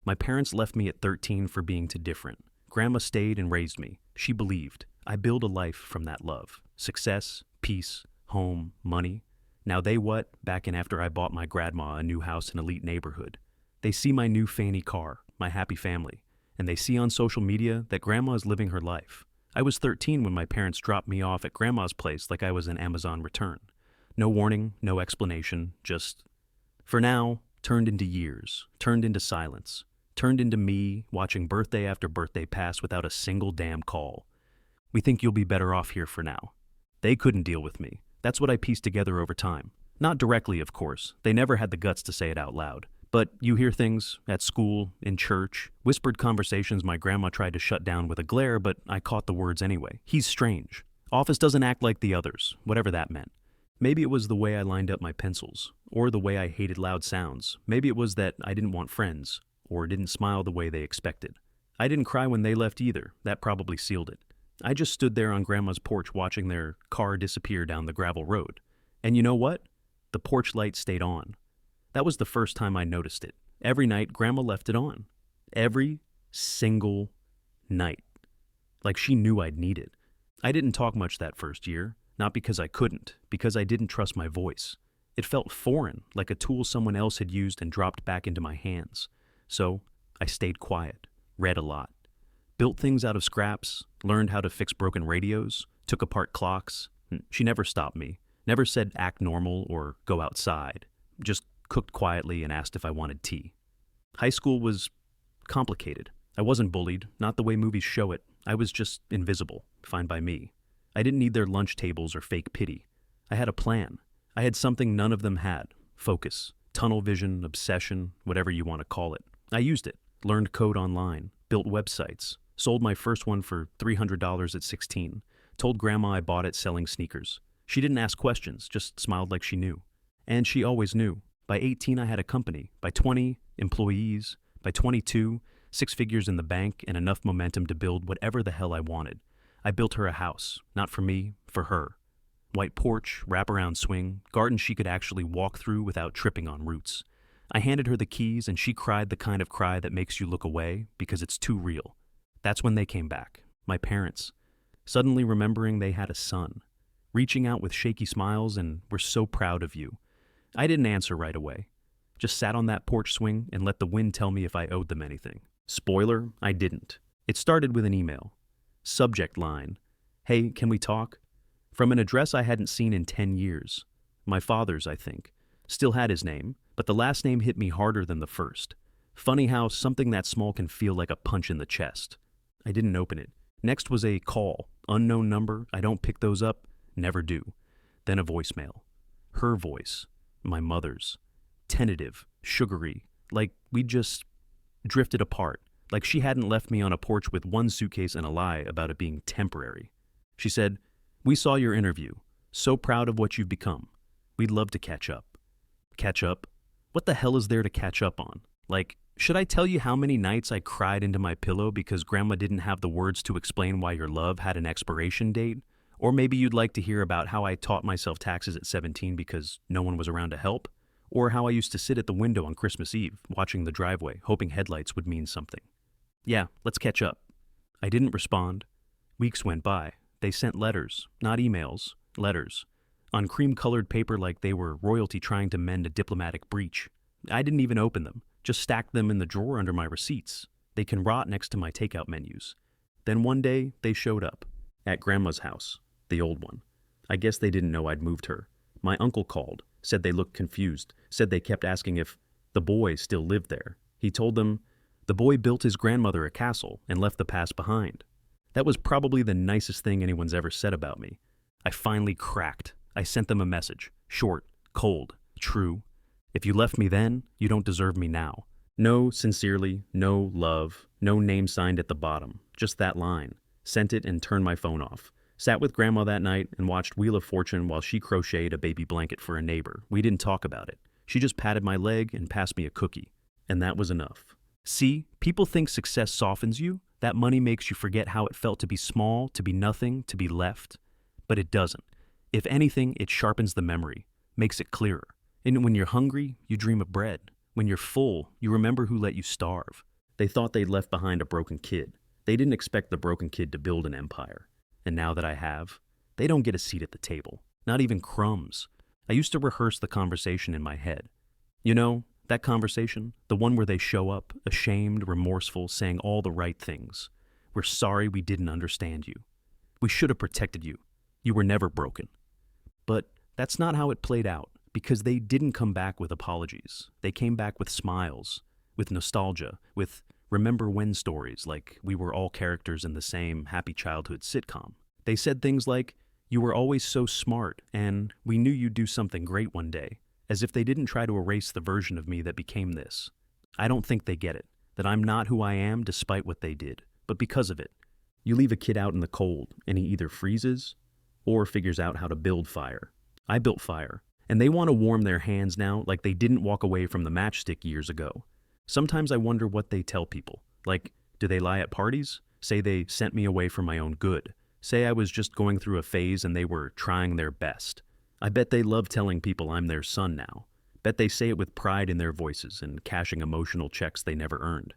My parents left me at 13 for being too different. Grandma stayed and raised me. She believed. I build a life from that love. Success, peace, home, money. Now they what? Back in after I bought my grandma a new house in an elite neighborhood. They see my new fanny car, my happy family, and they see on social media that grandma is living her life. I was 13 when my parents dropped me off at grandma's place like I was an Amazon return. No warning, no explanation, just, for now, turned into years, turned into silence, turned into me watching birthday after birthday pass without a single damn call. We think you'll be better off here for now. They couldn't deal with me. That's what I pieced together over time. Not directly, of course. They never had the guts to say it out loud. But you hear things at school, in church, whispered conversations my grandma tried to shut down with a glare, but I caught the words anyway. He's strange. Office doesn't act like the others, whatever that meant. Maybe it was the way I lined up my pencils, or the way I hated loud sounds. Maybe it was that I didn't want friends, or didn't smile the way they expected. I didn't cry when they left either. That probably sealed it. I just stood there on Grandma's porch watching their car disappear down the gravel road. And you know what? The porch light stayed on. That was the first time I noticed it. Every night, Grandma left it on. Every single night. Like she knew I'd need it. I didn't talk much that first year, not because I couldn't, because I didn't trust my voice. It felt foreign, like a tool someone else had used and dropped back into my hands. So, I stayed quiet, read a lot, built things out of scraps, learned how to fix broken radios, took apart clocks. She never stopped me, never said act normal or go outside, just cooked quietly and asked if I wanted tea. High school was complicated. I wasn't bullied, not the way movies show it. I was just invisible, fine by me. I didn't need their lunch tables or fake pity. I had a plan. I had something none of them had. Focus, tunnel vision, obsession, whatever you want to call it. I used it, learned code online, built websites, sold my first one for $300 at 16, told Grandma I bought it selling sneakers. She didn't ask questions, just smiled like she knew. And she always knew. By 18, I had a company. By 20, employees. By 22, 6 figures in the bank and enough momentum to build whatever the hell I wanted. I built her a house, not for me, for her. White porch, wraparound swing, garden she could actually walk through without tripping on roots. I handed her the keys and she cried the kind of cry that makes you look away because it's too real. That's when they came back, my parents, suddenly remembering they had a son, reaching out with shaky smiles and "we're so proud of you." I didn't answer right away. Just sat on that porch swing and let the wind tell me if I owed them anything. Spoiler, I didn't. It started with an email. Subject line, "Hey, can we talk?" From an address I hadn't seen in 10 years. My father's, I think. Still had his name, but the last name hit me harder than the first. Funny how something that small can feel like a punch in the chest. I didn't open it. Next was a call. Unknown number. I don't pick those up. Never do. Then a voicemail. Her voice. My mother's. Tentative. Sugary. Like we'd just drifted apart. Like she hadn't left me on a porch with one suitcase and a lie about it being temporary. She said, "We saw your interview. So proud of what you've become. We'd love to catch up." Catch up? What the hell is there to catch up on? Like, should I tell you how many nights I cried into my pillow because Grandma didn't have the words to explain why your love had an expiration date? Or maybe you'd like to hear about how I taught myself taxes at 17 because no one was around to help? Or how I used to sit at the window on Christmas Eve, watching the driveway, hoping headlights would mean something. Yeah, let's catch up. I didn't respond. Weeks went by. They sent letters, not emails, letters, on cream-colored paper like they were royalty trying to mend a diplomatic breach. I didn't even open them, just stacked them in the drawer under my receipts. They can rot next to my takeout menus. Then one day, they showed up, at Grandma's house, the old one. I guess they didn't know I'd moved her. My uncle called, said they looked confused, said they kept asking if the boy still lived there. He told them the boy built his grandmother a castle and left the past behind. That was probably the nicest thing anyone's ever said about me. I finally cracked. I sent them a message. Short, cold, true. If you left me then, you don't deserve me now. No sincerely, no love, no name signed at the bottom. Just that line. Sent it and turned my phone off. Sat with Grandma that night and watched Wheel of Fortune while she crocheted a baby blanket for a neighbor. We didn't talk about it. She just patted my leg and passed me a cookie. And that was enough. See, people think success softens you, that money makes you forget how it felt to be small, to be nothing, to be left. But it doesn't. If anything, it sharpens the memory, makes it clearer. And when you're hungry, you dream of bread. When you're full, you remember who let you starve. They thought they'd left behind a broken kid. They didn't expect the broken kid to build an empire. And now that I have, they don't get a seat at the table. Not even crumbs. I used to rehearse the conversation in my head. You know, that conversation, the one where they show up, ashamed, remorseful, saying all the right things. We're sorry we didn't understand you. We should have protected you. You were never broken. But that's not how it played out, because they didn't come back with apologies. They came back with smiles, with nostalgia, with remember when stories, like we were all characters in the same happy childhood sitcom. They said things like, "You were always so smart," and "We knew you'd do something great one day," as if they didn't try to erase the version of me that became this. I don't think they get it, that I'm not who I am despite what they did, but because of it. You leave a kid out in the cold, and he either freezes or figures out how to build fire. I built fire, and they want to warm their hands now like they didn't walk away from the matchstick years ago. Sometimes I wonder what they tell people. Like, do they lie at parties? Say they sent me away for my own good. Say I was just going through a phase and they were trying their best. I bet they love telling people I'm their son now. Bet they say it with pride in their voices and cashing emotional checks they never earned.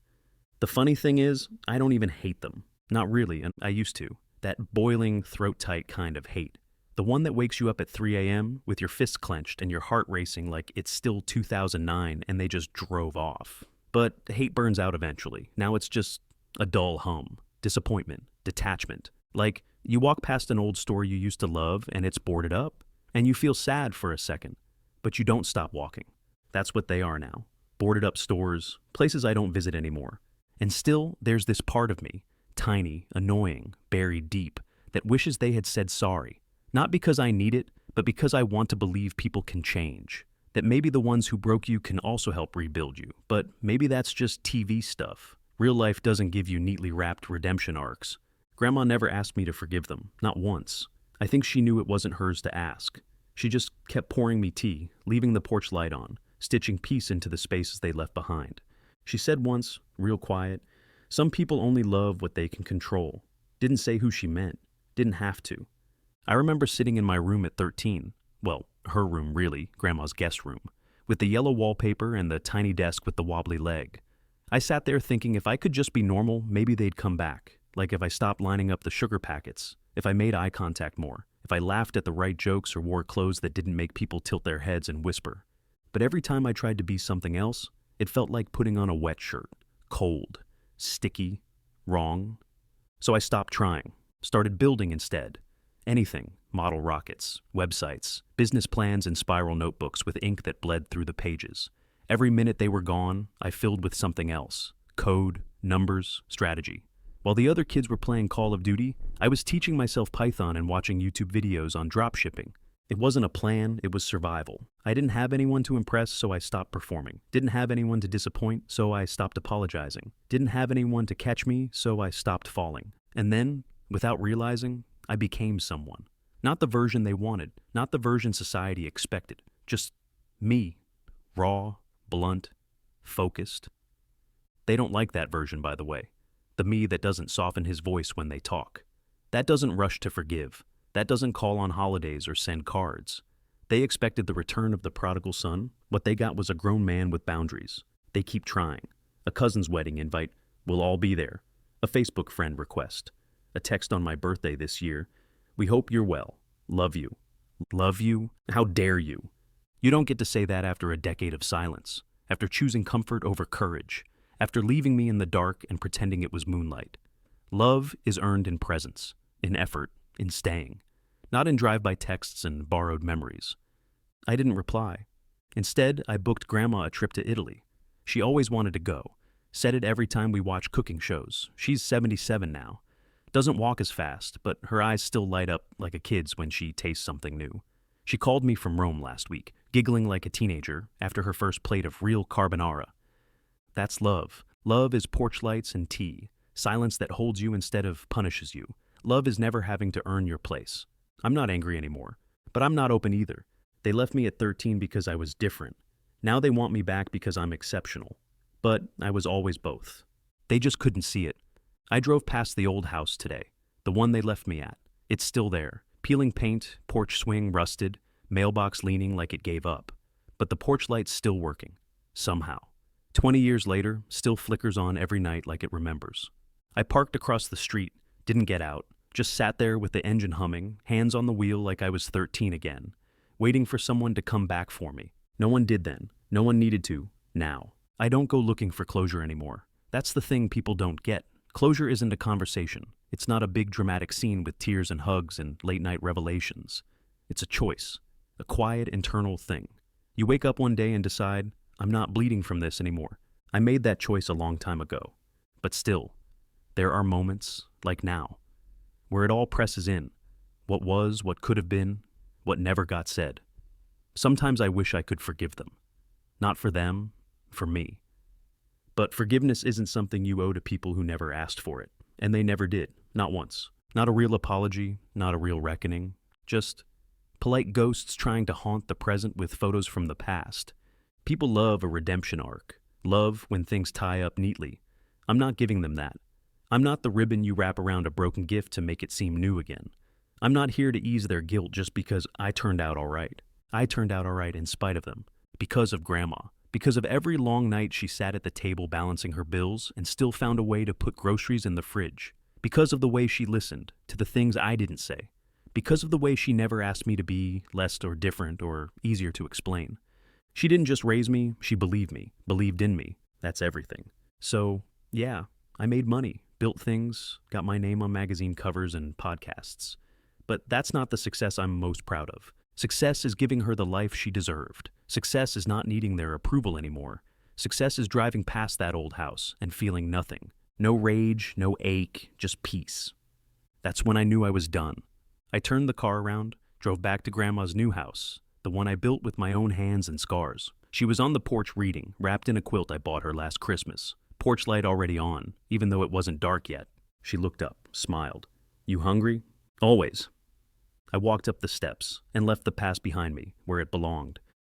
The funny thing is, I don't even hate them. Not really, and I used to. That boiling, throat-tight kind of hate. The one that wakes you up at 3 a.m. with your fists clenched and your heart racing like it's still 2009 and they just drove off. But hate burns out eventually. Now it's just a dull hum. Disappointment. Detachment. Like, you walk past an old store you used to love and it's boarded up, and you feel sad for a second, but you don't stop walking. That's what they are now. Boarded up stores, places I don't visit anymore. And still, there's this part of me, tiny, annoying, buried deep, that wishes they had said sorry. Not because I need it, but because I want to believe people can change. That maybe the ones who broke you can also help rebuild you, but maybe that's just TV stuff. Real life doesn't give you neatly wrapped redemption arcs. Grandma never asked me to forgive them, not once. I think she knew it wasn't hers to ask. She just kept pouring me tea, leaving the porch light on, stitching peace into the spaces they left behind. She said once, real quiet, "Some people only love what they can control." Didn't say who she meant. Didn't have to. I remember sitting in my room at 13. Well, her room really, Grandma's guest room, with the yellow wallpaper and the tiny desk with the wobbly leg. I sat there thinking if I could just be normal, maybe they'd come back. Like if I stopped lining up the sugar packets, if I made eye contact more, if I laughed at the right jokes or wore clothes that didn't make people tilt their heads and whisper. But every time I tried to be something else, it felt like putting on a wet shirt. Cold, sticky, wrong. So I stopped trying, started building instead. Anything, model rockets, websites, business plans and spiral notebooks with ink that bled through the pages. Every minute they were gone, I filled with something else. Code, numbers, strategy. While the other kids were playing Call of Duty, I was teaching myself Python and watching YouTube videos on dropshipping. It wasn't a plan, it was survival. I didn't have anyone to impress, so I stopped performing. Didn't have anyone to disappoint, so I stopped apologizing. Didn't have anyone to catch me, so I stopped falling. And then, without realizing, I became someone. Not the version they wanted, not the version society expected. Just me. Raw, blunt, focused. They don't like that version, by the way. The me that doesn't soften his voice when they talk. That doesn't rush to forgive. That doesn't call on holidays or send cards. They expected the return of the prodigal son. What they got was a grown man with boundaries. They keep trying. A cousin's wedding invite. We'll all be there. A Facebook friend request. A text on my birthday this year. We hope you're well. Love you. Love you? How dare you? You don't get to say that after a decade of silence. After choosing comfort over courage. After leaving me in the dark and pretending it was moonlight. Love is earned in presence, in effort, in staying. Not in drive-by texts and borrowed memories. I didn't reply. Instead, I booked Grandma a trip to Italy. She always wanted to go. Said it every time we watch cooking shows. She's 77 now. Doesn't walk as fast, but her eyes still light up like a kid's when she tastes something new. She called me from Rome last week, giggling like a teenager after her first plate of real carbonara. That's love. Love is porch lights and tea. Silence that holds you instead of punishes you. Love is never having to earn your place. I'm not angry anymore, but I'm not open either. They left me at 13 because I was different. Now they want me back because I'm exceptional. But I was always both. They just couldn't see it. I drove past the old house today, the one they left me at. It's still there, peeling paint, porch swing rusted, mailbox leaning like it gave up. But the porch light's still working, somehow. 20 years later, still flickers on every night like it remembers. I parked across the street, didn't get out, just sat there with the engine humming, hands on the wheel like I was 13 again, waiting for someone to come back for me. No one did then. No one needed to. Now. I don't go looking for closure anymore. That's the thing people don't get. Closure isn't a conversation. It's not a big dramatic scene with tears and hugs and late-night revelations. It's a choice. A quiet, internal thing. You wake up one day and decide, I'm not bleeding from this anymore. I made that choice a long time ago. But still, there are moments, like now, where it all presses in. What was, what could have been, what never got said. Sometimes I wish I could forgive them. Not for them, for me. But forgiveness isn't something you owe to people who never asked for it. And they never did. Not once. Not a real apology, not a real reckoning. Just polite ghosts trying to haunt the present with photos from the past. People love a redemption arc. Love when things tie up neatly. I'm not giving them that. I'm not the ribbon you wrap around a broken gift to make it seem new again. I'm not here to ease their guilt just because I turned out all right. I turned out all right in spite of them. Because of Grandma. Because of every long night she sat at the table balancing her bills and still found a way to put groceries in the fridge. Because of the way she listened to the things I didn't say. Because of the way she never asked me to be less or different or easier to explain. She didn't just raise me, she believed me, believed in me. That's everything. So, yeah, I made money, built things, got my name on magazine covers and podcasts. But that's not the success I'm most proud of. Success is giving her the life she deserved. Success is not needing their approval anymore. Success is driving past that old house and feeling nothing. No rage, no ache, just peace. That's when I knew I was done. I turned the car around, drove back to Grandma's new house, the one I built with my own hands and scars. She was on the porch reading, wrapped in a quilt I bought her last Christmas. Porch light already on, even though it wasn't dark yet. She looked up, smiled. "You hungry?" "Always." I walked up the steps and left the past behind me, where it belonged.